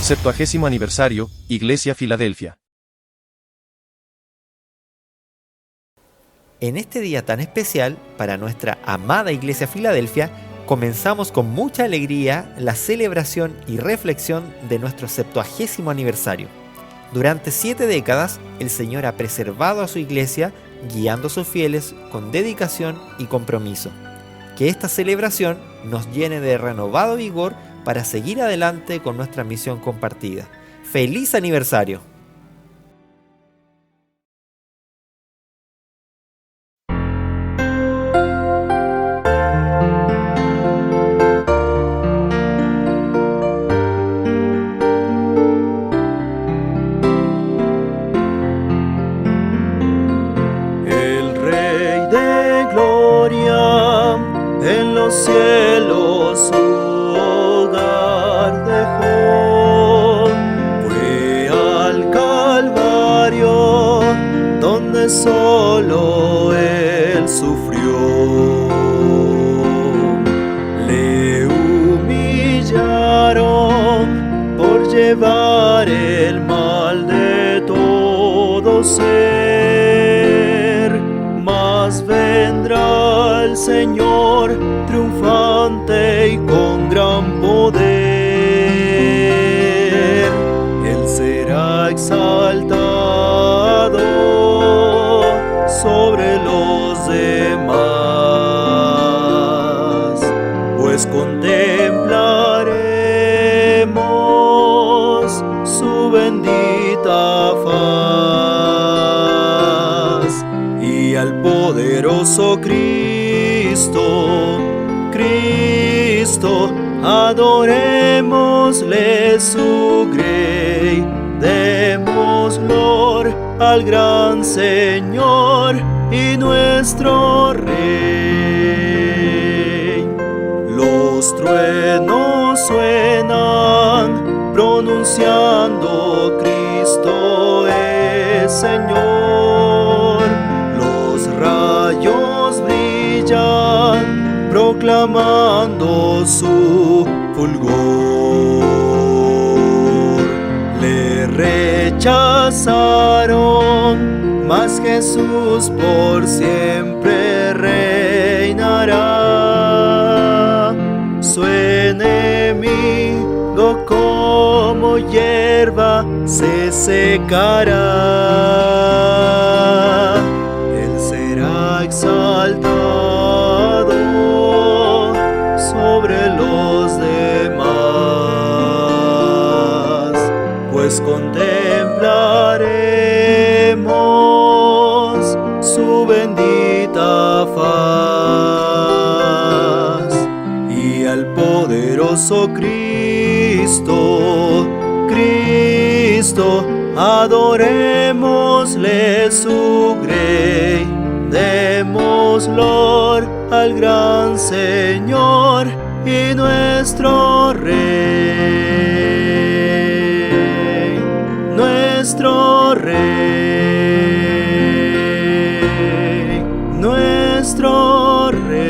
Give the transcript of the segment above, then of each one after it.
70º aniversario, Iglesia Filadelfia. En este día tan especial, para nuestra amada Iglesia Filadelfia, comenzamos con mucha alegría la celebración y reflexión de nuestro 70º aniversario. Durante 7 décadas, el Señor ha preservado a su iglesia, guiando a sus fieles con dedicación y compromiso. Que esta celebración nos llene de renovado vigor para seguir adelante con nuestra misión compartida. ¡Feliz aniversario! El Rey de Gloria en los cielos su hogar dejó. Fue al Calvario donde solo Él sufrió. Le humillaron por llevar el mal de todo ser. Mas vendrá el Señor triunfante y con gran poder. Él será exaltado sobre los demás, pues contemplaremos su bendita faz y al poderoso Cristo, adorémosle su grey, demos gloria al gran Señor y nuestro Rey. Los truenos suenan, pronunciando Cristo es Señor. Los rayos brillan, proclamando su fulgor. Le rechazaron, mas Jesús por siempre reinará. Su enemigo como hierba se secará. Él será exaltado sobre los demás, pues contemplaremos su bendita faz y al poderoso Cristo, adorémosle su grey, demos gloria al gran Señor y nuestro Rey, nuestro Rey, nuestro Rey.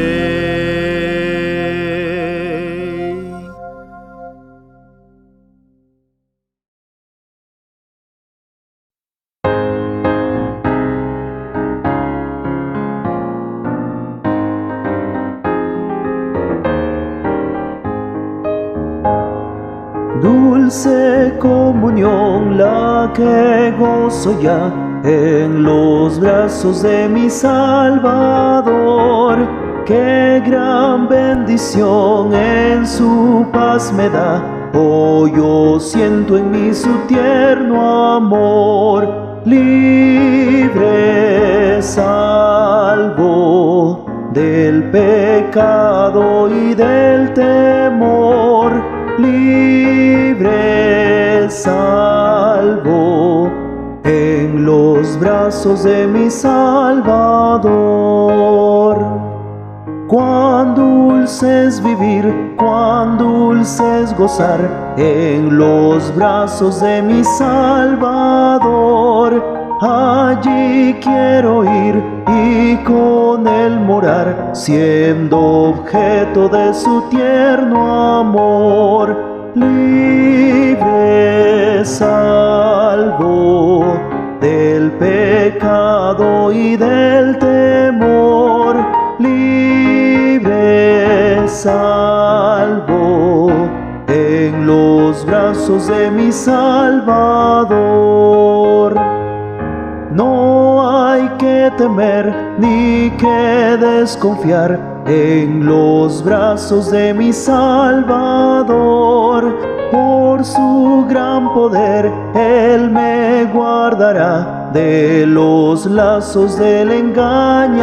Dulce comunión la que gozo ya en los brazos de mi Salvador. Qué gran bendición en su paz me da. Oh, yo siento en mí su tierno amor. Libre, salvo del pecado y del temor. Libre, salvo en los brazos de mi Salvador. Cuán dulce es vivir, cuán dulce es gozar en los brazos de mi Salvador. Allí quiero ir y con él morar, siendo objeto de su tierno amor. Libre, brazos de mi Salvador. No hay que temer ni que desconfiar en los brazos de mi Salvador. Por su gran poder Él me guardará de los lazos del engañador.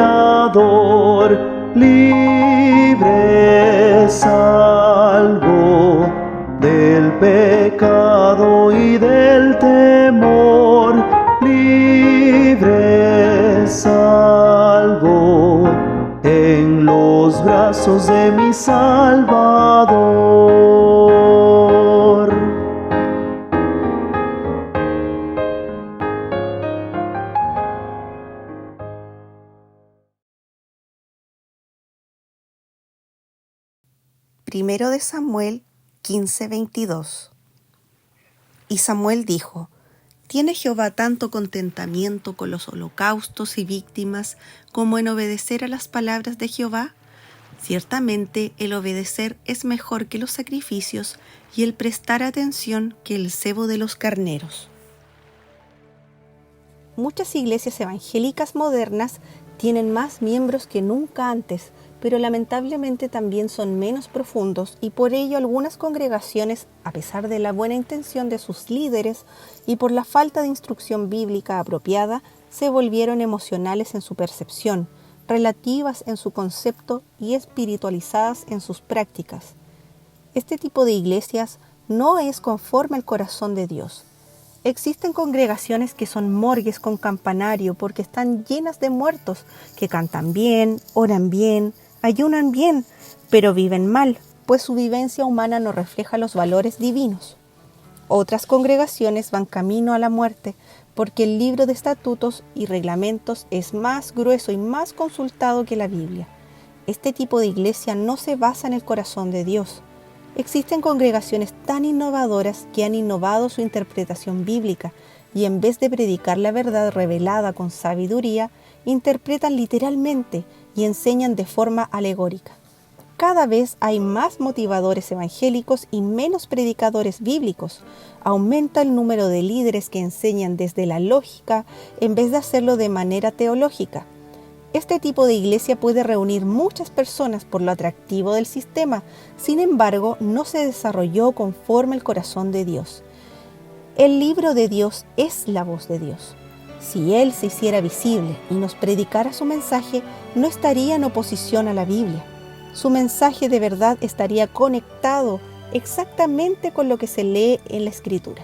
Libre, salvo del pecado y del temor. Libre, salvo en los brazos de mi Salvador. Primero de Samuel 15:22. Y Samuel dijo: ¿Tiene Jehová tanto contentamiento con los holocaustos y víctimas como en obedecer a las palabras de Jehová? Ciertamente el obedecer es mejor que los sacrificios y el prestar atención que el cebo de los carneros. Muchas iglesias evangélicas modernas tienen más miembros que nunca antes, pero lamentablemente también son menos profundos, y por ello algunas congregaciones, a pesar de la buena intención de sus líderes y por la falta de instrucción bíblica apropiada, se volvieron emocionales en su percepción, relativas en su concepto y espiritualizadas en sus prácticas. Este tipo de iglesias no es conforme al corazón de Dios. Existen congregaciones que son morgues con campanario porque están llenas de muertos que cantan bien, oran bien, ayunan bien, pero viven mal, pues su vivencia humana no refleja los valores divinos. Otras congregaciones van camino a la muerte porque el libro de estatutos y reglamentos es más grueso y más consultado que la Biblia. Este tipo de iglesia no se basa en el corazón de Dios. Existen congregaciones tan innovadoras que han innovado su interpretación bíblica y en vez de predicar la verdad revelada con sabiduría, interpretan literalmente y enseñan de forma alegórica. Cada vez hay más motivadores evangélicos y menos predicadores bíblicos. Aumenta el número de líderes que enseñan desde la lógica en vez de hacerlo de manera teológica. Este tipo de iglesia puede reunir muchas personas por lo atractivo del sistema, sin embargo, no se desarrolló conforme al corazón de Dios. El libro de Dios es la voz de Dios. Si Él se hiciera visible y nos predicara su mensaje, no estaría en oposición a la Biblia. Su mensaje de verdad estaría conectado exactamente con lo que se lee en la Escritura.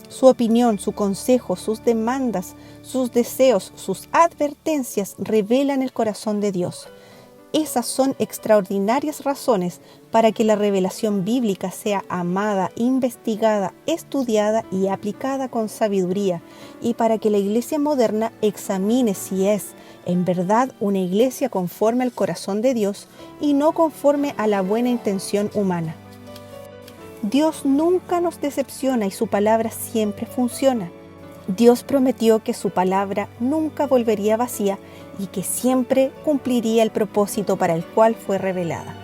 Su opinión, su consejo, sus demandas, sus deseos, sus advertencias revelan el corazón de Dios. Esas son extraordinarias razones para que la revelación bíblica sea amada, investigada, estudiada y aplicada con sabiduría, y para que la iglesia moderna examine si es, en verdad, una iglesia conforme al corazón de Dios y no conforme a la buena intención humana. Dios nunca nos decepciona y su palabra siempre funciona. Dios prometió que su palabra nunca volvería vacía y que siempre cumpliría el propósito para el cual fue revelada.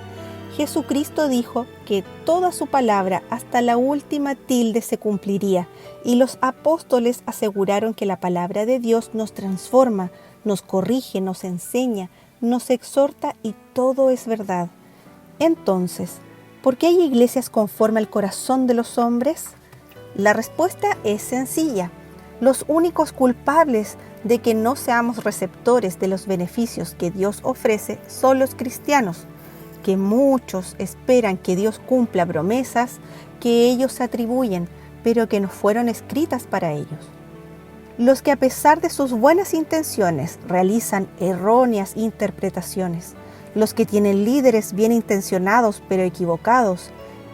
Jesucristo dijo que toda su palabra hasta la última tilde se cumpliría, y los apóstoles aseguraron que la palabra de Dios nos transforma, nos corrige, nos enseña, nos exhorta y todo es verdad. Entonces, ¿por qué hay iglesias conforme al corazón de los hombres? La respuesta es sencilla. Los únicos culpables de que no seamos receptores de los beneficios que Dios ofrece son los cristianos, que muchos esperan que Dios cumpla promesas que ellos se atribuyen, pero que no fueron escritas para ellos. Los que a pesar de sus buenas intenciones realizan erróneas interpretaciones, los que tienen líderes bien intencionados pero equivocados,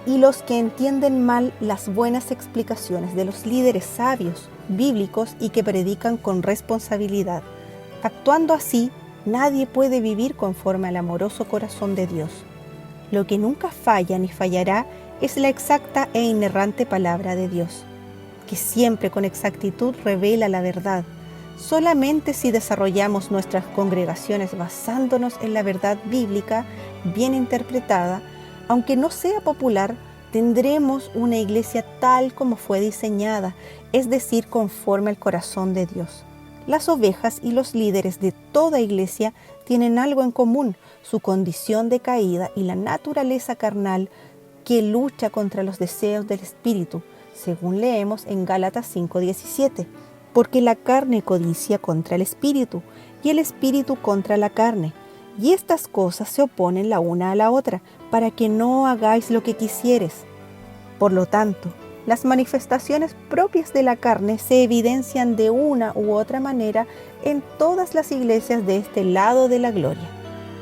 y los que entienden mal las buenas explicaciones de los líderes sabios, bíblicos y que predican con responsabilidad. Actuando así, nadie puede vivir conforme al amoroso corazón de Dios. Lo que nunca falla ni fallará es la exacta e inerrante palabra de Dios, que siempre con exactitud revela la verdad. Solamente si desarrollamos nuestras congregaciones basándonos en la verdad bíblica bien interpretada, aunque no sea popular, Tendremos una iglesia tal como fue diseñada, es decir, conforme al corazón de Dios. Las ovejas y los líderes de toda iglesia tienen algo en común, su condición de caída y la naturaleza carnal que lucha contra los deseos del espíritu, según leemos en Gálatas 5:17, porque la carne codicia contra el espíritu y el espíritu contra la carne, y estas cosas se oponen la una a la otra, para que no hagáis lo que quisieres. Por lo tanto, las manifestaciones propias de la carne se evidencian de una u otra manera en todas las iglesias de este lado de la gloria.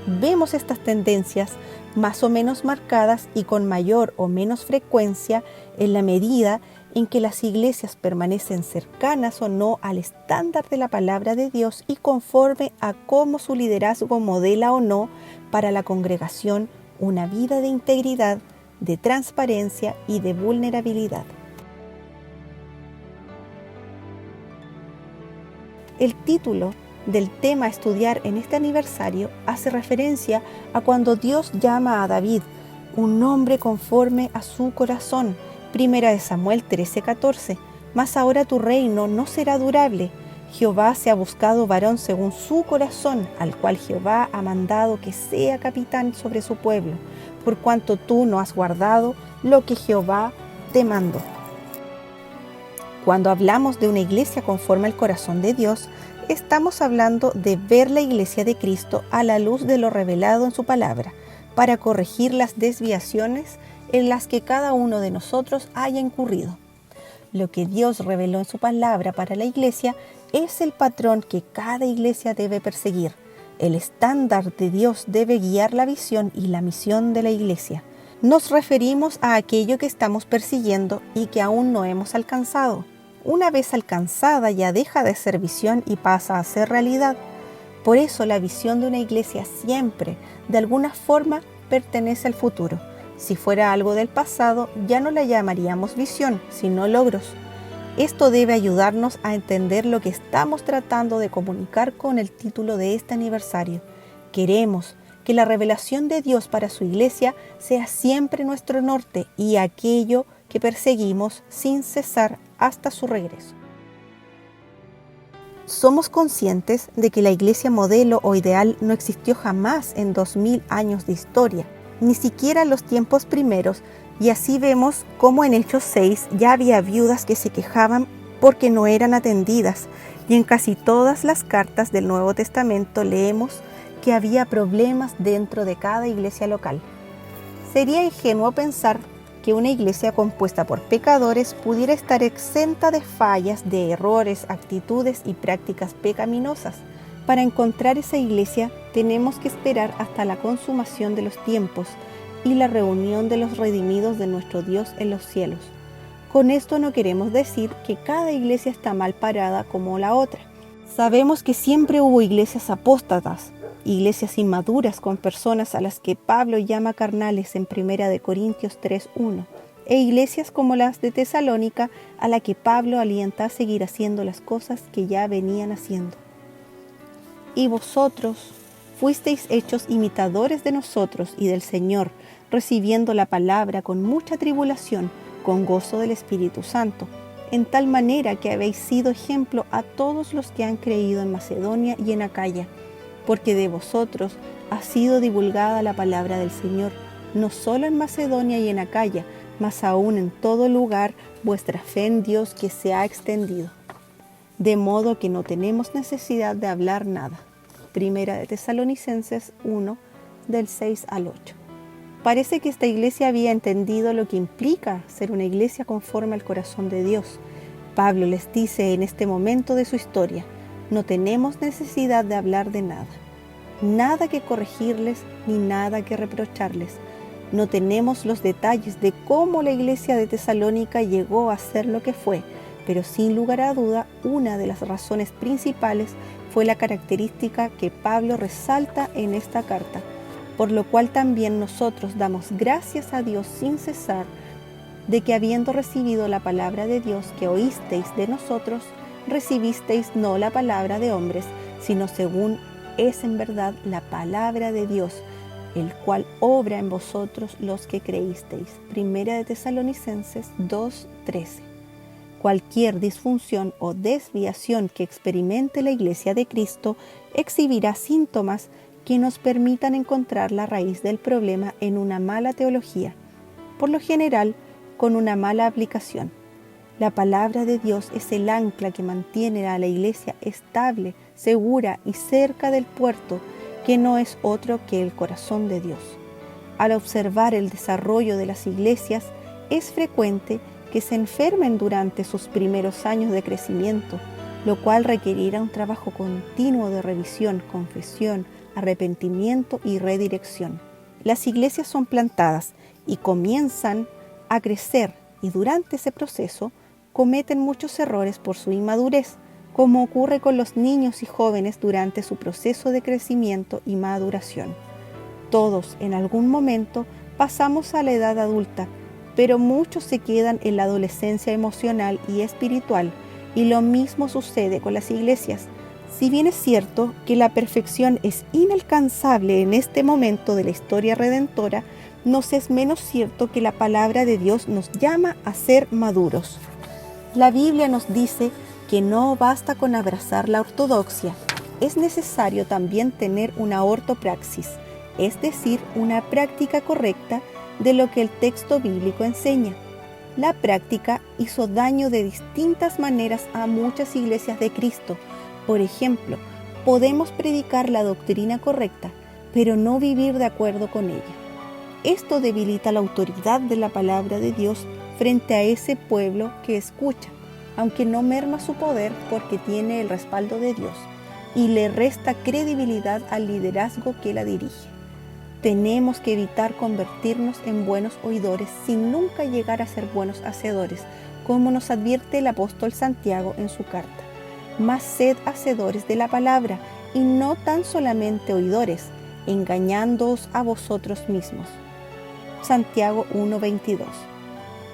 Vemos estas tendencias más o menos marcadas y con mayor o menos frecuencia en la medida en que las iglesias permanecen cercanas o no al estándar de la palabra de Dios y conforme a cómo su liderazgo modela o no para la congregación una vida de integridad, de transparencia y de vulnerabilidad. El título del tema a estudiar en este aniversario hace referencia a cuando Dios llama a David, un hombre conforme a su corazón. 1 Samuel 13:14. Mas ahora tu reino no será durable. Jehová se ha buscado varón según su corazón, al cual Jehová ha mandado que sea capitán sobre su pueblo, por cuanto tú no has guardado lo que Jehová te mandó. Cuando hablamos de una iglesia conforme al corazón de Dios, estamos hablando de ver la iglesia de Cristo a la luz de lo revelado en su palabra, para corregir las desviaciones en las que cada uno de nosotros haya incurrido. Lo que Dios reveló en su palabra para la iglesia es el patrón que cada iglesia debe perseguir. El estándar de Dios debe guiar la visión y la misión de la iglesia. Nos referimos a aquello que estamos persiguiendo y que aún no hemos alcanzado. Una vez alcanzada ya deja de ser visión y pasa a ser realidad. Por eso la visión de una iglesia siempre, de alguna forma, pertenece al futuro. Si fuera algo del pasado, ya no la llamaríamos visión, sino logros. Esto debe ayudarnos a entender lo que estamos tratando de comunicar con el título de este aniversario. Queremos que la revelación de Dios para su iglesia sea siempre nuestro norte y aquello que perseguimos sin cesar hasta su regreso. Somos conscientes de que la iglesia modelo o ideal no existió jamás en 2000 años de historia, ni siquiera en los tiempos primeros, y así vemos cómo en Hechos 6 ya había viudas que se quejaban porque no eran atendidas, y en casi todas las cartas del Nuevo Testamento leemos que había problemas dentro de cada iglesia local. Sería ingenuo pensar que una iglesia compuesta por pecadores pudiera estar exenta de fallas, de errores, actitudes y prácticas pecaminosas. Para encontrar esa iglesia tenemos que esperar hasta la consumación de los tiempos y la reunión de los redimidos de nuestro Dios en los cielos. Con esto no queremos decir que cada iglesia está mal parada como la otra. Sabemos que siempre hubo iglesias apóstatas, iglesias inmaduras con personas a las que Pablo llama carnales en 1 Corintios 3:1, e iglesias como las de Tesalónica a la que Pablo alienta a seguir haciendo las cosas que ya venían haciendo. Y vosotros fuisteis hechos imitadores de nosotros y del Señor, recibiendo la palabra con mucha tribulación, con gozo del Espíritu Santo, en tal manera que habéis sido ejemplo a todos los que han creído en Macedonia y en Acaya, porque de vosotros ha sido divulgada la palabra del Señor, no solo en Macedonia y en Acaya, mas aún en todo lugar vuestra fe en Dios que se ha extendido. De modo que no tenemos necesidad de hablar nada. 1 Tesalonicenses 1, del 6 al 8. Parece que esta iglesia había entendido lo que implica ser una iglesia conforme al corazón de Dios. Pablo les dice en este momento de su historia, no tenemos necesidad de hablar de nada. Nada que corregirles ni nada que reprocharles. No tenemos los detalles de cómo la iglesia de Tesalónica llegó a ser lo que fue, pero sin lugar a duda, una de las razones principales fue la característica que Pablo resalta en esta carta, por lo cual también nosotros damos gracias a Dios sin cesar de que habiendo recibido la palabra de Dios que oísteis de nosotros, recibisteis no la palabra de hombres, sino según es en verdad la palabra de Dios, el cual obra en vosotros los que creísteis. Primera de Tesalonicenses 2:13. Cualquier disfunción o desviación que experimente la Iglesia de Cristo exhibirá síntomas que nos permitan encontrar la raíz del problema en una mala teología, por lo general con una mala aplicación. La palabra de Dios es el ancla que mantiene a la Iglesia estable, segura y cerca del puerto, que no es otro que el corazón de Dios. Al observar el desarrollo de las iglesias, es frecuente que se enfermen durante sus primeros años de crecimiento, lo cual requerirá un trabajo continuo de revisión, confesión, arrepentimiento y redirección. Las iglesias son plantadas y comienzan a crecer, y durante ese proceso cometen muchos errores por su inmadurez, como ocurre con los niños y jóvenes durante su proceso de crecimiento y maduración. Todos en algún momento pasamos a la edad adulta, pero muchos se quedan en la adolescencia emocional y espiritual, y lo mismo sucede con las iglesias. Si bien es cierto que la perfección es inalcanzable en este momento de la historia redentora, nos es menos cierto que la palabra de Dios nos llama a ser maduros. La Biblia nos dice que no basta con abrazar la ortodoxia, es necesario también tener una ortopraxis, es decir, una práctica correcta de lo que el texto bíblico enseña. La práctica hizo daño de distintas maneras a muchas iglesias de Cristo. Por ejemplo, podemos predicar la doctrina correcta, pero no vivir de acuerdo con ella. Esto debilita la autoridad de la palabra de Dios frente a ese pueblo que escucha, aunque no merma su poder porque tiene el respaldo de Dios, y le resta credibilidad al liderazgo que la dirige. Tenemos que evitar convertirnos en buenos oidores sin nunca llegar a ser buenos hacedores, como nos advierte el apóstol Santiago en su carta. Mas sed hacedores de la palabra, y no tan solamente oidores, engañándoos a vosotros mismos. Santiago 1:22.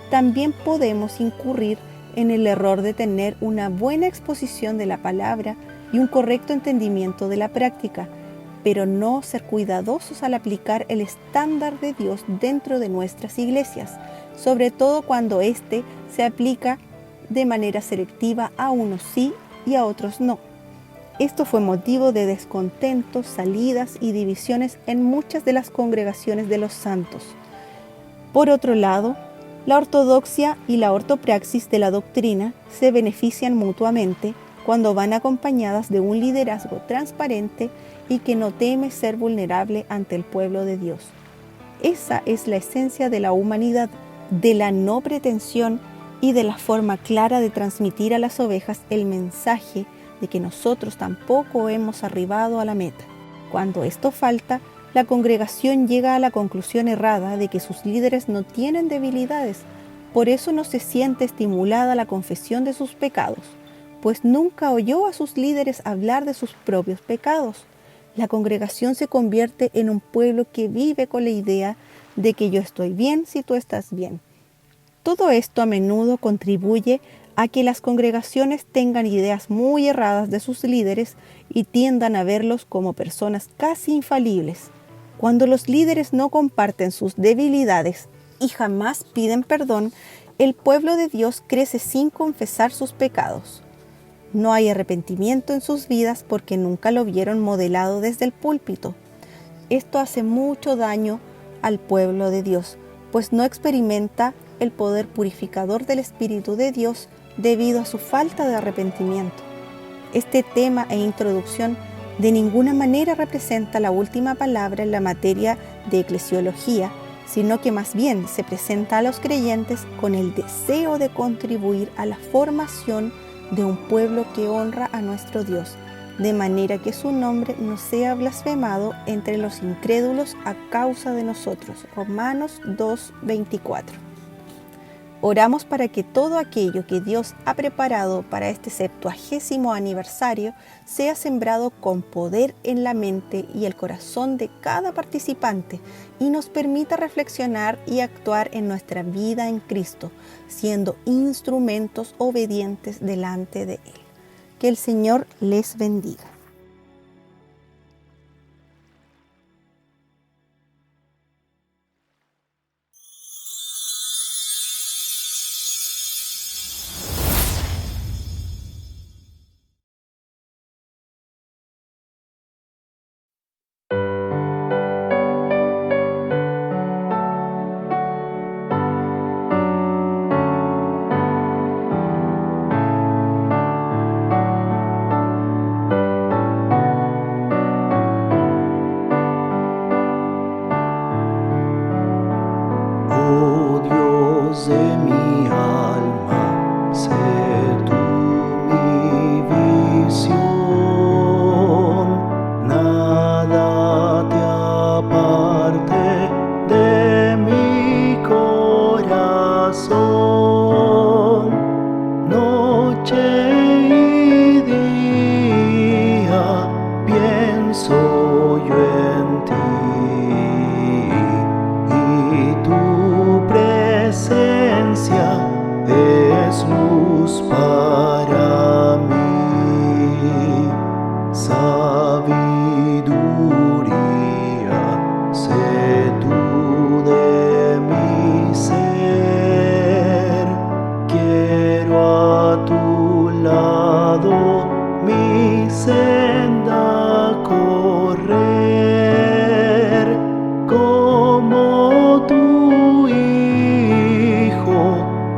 También podemos incurrir en el error de tener una buena exposición de la palabra y un correcto entendimiento de la práctica, pero no ser cuidadosos al aplicar el estándar de Dios dentro de nuestras iglesias, sobre todo cuando éste se aplica de manera selectiva a unos sí y a otros no. Esto fue motivo de descontentos, salidas y divisiones en muchas de las congregaciones de los santos. Por otro lado, la ortodoxia y la ortopraxis de la doctrina se benefician mutuamente cuando van acompañadas de un liderazgo transparente y que no teme ser vulnerable ante el pueblo de Dios. Esa es la esencia de la humanidad, de la no pretensión y de la forma clara de transmitir a las ovejas el mensaje de que nosotros tampoco hemos arribado a la meta. Cuando esto falta, la congregación llega a la conclusión errada de que sus líderes no tienen debilidades, por eso no se siente estimulada la confesión de sus pecados, pues nunca oyó a sus líderes hablar de sus propios pecados. La congregación se convierte en un pueblo que vive con la idea de que yo estoy bien si tú estás bien. Todo esto a menudo contribuye a que las congregaciones tengan ideas muy erradas de sus líderes y tiendan a verlos como personas casi infalibles. Cuando los líderes no comparten sus debilidades y jamás piden perdón, el pueblo de Dios crece sin confesar sus pecados. No hay arrepentimiento en sus vidas porque nunca lo vieron modelado desde el púlpito. Esto hace mucho daño al pueblo de Dios, pues no experimenta el poder purificador del Espíritu de Dios debido a su falta de arrepentimiento. Este tema e introducción de ninguna manera representa la última palabra en la materia de eclesiología, sino que más bien se presenta a los creyentes con el deseo de contribuir a la formación de un pueblo que honra a nuestro Dios, de manera que su nombre no sea blasfemado entre los incrédulos a causa de nosotros. Romanos 2:24. Oramos para que todo aquello que Dios ha preparado para este 70º aniversario sea sembrado con poder en la mente y el corazón de cada participante y nos permita reflexionar y actuar en nuestra vida en Cristo, siendo instrumentos obedientes delante de Él. Que el Señor les bendiga. noche y día pienso yo en ti, y tu presencia es luz para mí. Sabiduría, sé tú de mi ser. Quiero a tu lado mi senda correr, como tu Hijo.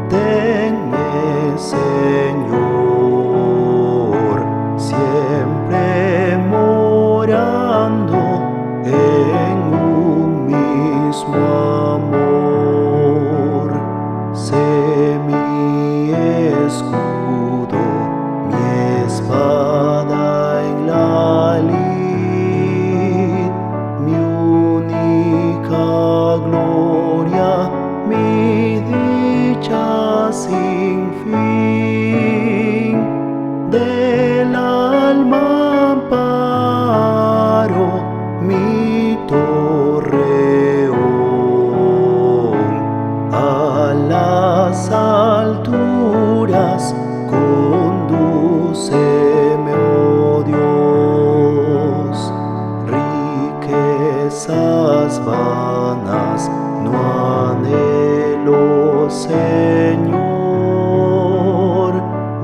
Tenme, Señor, siempre morando en un mismo amor. Sé mi escudo, mi espada en la lid, mi única gloria, mi dicha sin fin. Del alma amparo, mi torreón. A las alturas condúceme, oh Dios. Riquezas vanas no anhelo, Señor,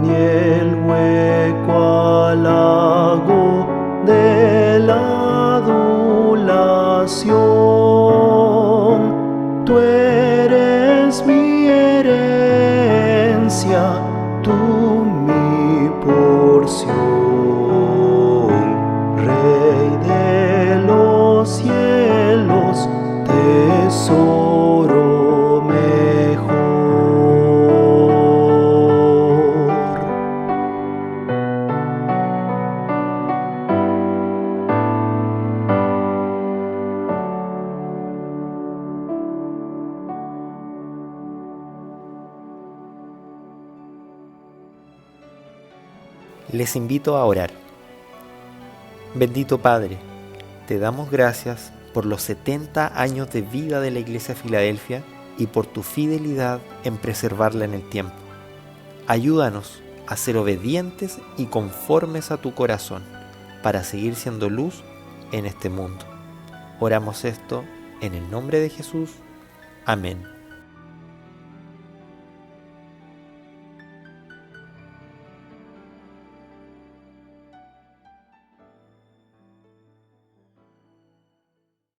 ni el hueco halago de la adulación. Tú eres mi herencia, tú mi porción, Rey de los cielos, tesoro mejor. Les invito a orar. Bendito Padre, te damos gracias por los 70 años de vida de la Iglesia Filadelfia y por tu fidelidad en preservarla en el tiempo. Ayúdanos a ser obedientes y conformes a tu corazón para seguir siendo luz en este mundo. Oramos esto en el nombre de Jesús. Amén.